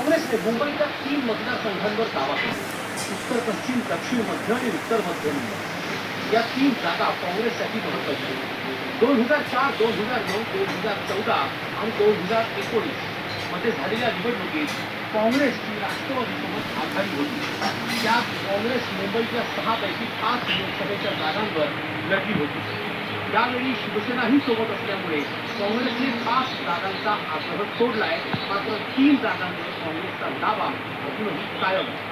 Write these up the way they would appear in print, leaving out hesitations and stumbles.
काँग्रेसने मुंबईच्या 3 मतदारसंघांवर दावा केला. उत्तर पश्चिम, दक्षिण मध्य आणि उत्तर मध्य मुंबई या 3 जागा काँग्रेससाठी महत्त्वाच्या. 2004, 2009, 2014 आणि 2019 मध्ये झालेल्या निवडणुकीत काँग्रेसची राष्ट्रवादीसोबत आघाडी होती. त्यात काँग्रेस मुंबईच्या 6 पैकी 5 लोकसभेच्या जागांवर लढली होती. यावेळी शिवसेनाही सोबत असल्यामुळे काँग्रेसने 5 जागांचा आग्रह सोडलाय. मात्र 3 जागांवर काँग्रेसचा दावा अजूनही कायम आहे.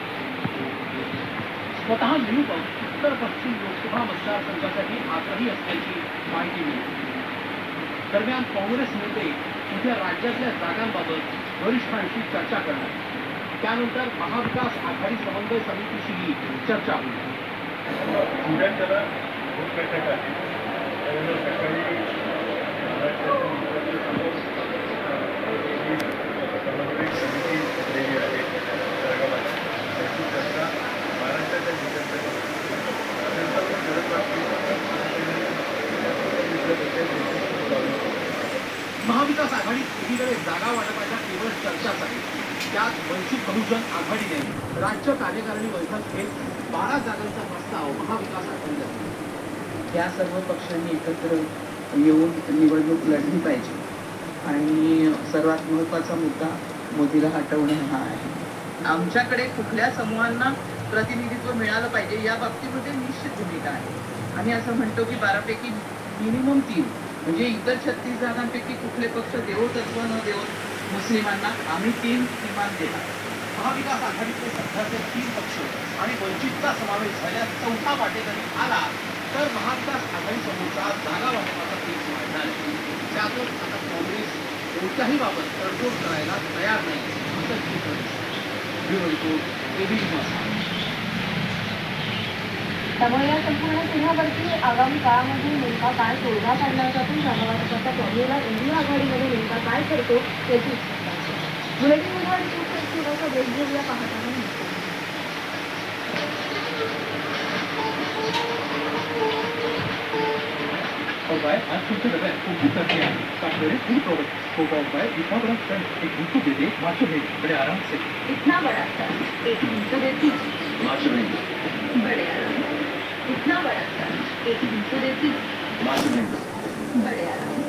स्वतः निरूपक उत्तर पश्चिम लोकसभा मतदारसंघासाठी आग्रही असल्याची माहिती मिळते. दरम्यान काँग्रेस नेते उद्या राज्यातल्या जागांबाबत वरिष्ठांशी चर्चा करणार. त्यानंतर महाविकास आघाडी समन्वय समितीशीही चर्चा होईल. महाविकास आघाडी एकीकडे जागा वाटपाच्या केवळ चर्चाच आहे. त्यात वंचित बहुजन आघाडीने राज्य कार्यकारिणी बैठक घेत 12 जागांचा प्रस्ताव महाविकास आघाडीला दिला. या सर्व पक्षांनी एकत्र येऊन निवडणूक लढली पाहिजे आणि सर्वात महत्त्वाचा मुद्दा मोदीला हटवणे हा आहे. आमच्याकडे कुठल्या समूहांना प्रतिनिधित्व मिळालं पाहिजे या बाबतीमध्ये निश्चित भूमिका आहे. आम्ही असं म्हणतो की 12 पैकी मिनिमम 3 म्हणजे इतर 36 जागांपैकी कुठले पक्ष देवोत अथवा न देवोत मुस्लिमांना आम्ही 3 किमान देणार. महाविकास आघाडीचे सध्याचे 3 पक्ष आणि वंचितचा समावेश झाल्यास 4था वाटेकरी आला तर महाविकास आघाडी समोरचा जागा वाटपाचा केस वाढणार आहे. त्यातच आता काँग्रेस कोणत्याही बाबत तडजोड करायला तयार नाही असं चित्र दिसतं. ब्युरो रिपोर्ट, एबीपी माझा. त्यामुळे या संपूर्ण तिन्हापैकी आगामी काळामध्ये नेमका काय तोडगा काढला जातो, जागावाटपाचा फॉर्म्युला इंडिया आघाडीमध्ये नेमका काय करतो याची उत्सुकता आहे. बुलेटिन मध्ये थोडासा ब्रेक घेऊया. पाहताना आज तुमच्या डब्यात कोणती तरती आहे? Kashmiri food product photo by इतना बड़ा फ्रेंड एक दूसरे दे दे माचो है बड़े आराम से. इतना बड़ा सर एक दूसरे देती माचो है बड़े आराम. इतना बड़ा सर एक दूसरे देती माचो है बड़े आराम.